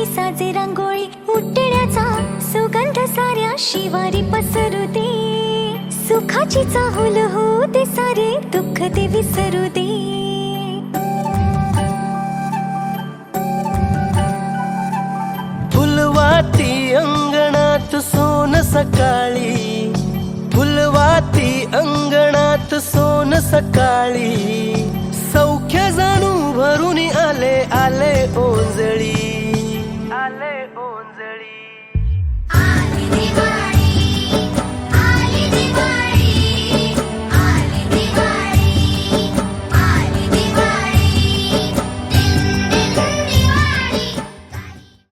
नवी साजे रांगोळी उठण्याचा सुगंध साऱ्या शिवारी पसरू दे. सुखाची चाहुल होऊ दे सारे दुःख ते विसरू दे. फुलवाती अंगणात सोन सकाळी, फुलवाती अंगणात सोन सकाळी. सौख्य जाणू भरून आले आले ओंजळी, आले ओंजळी.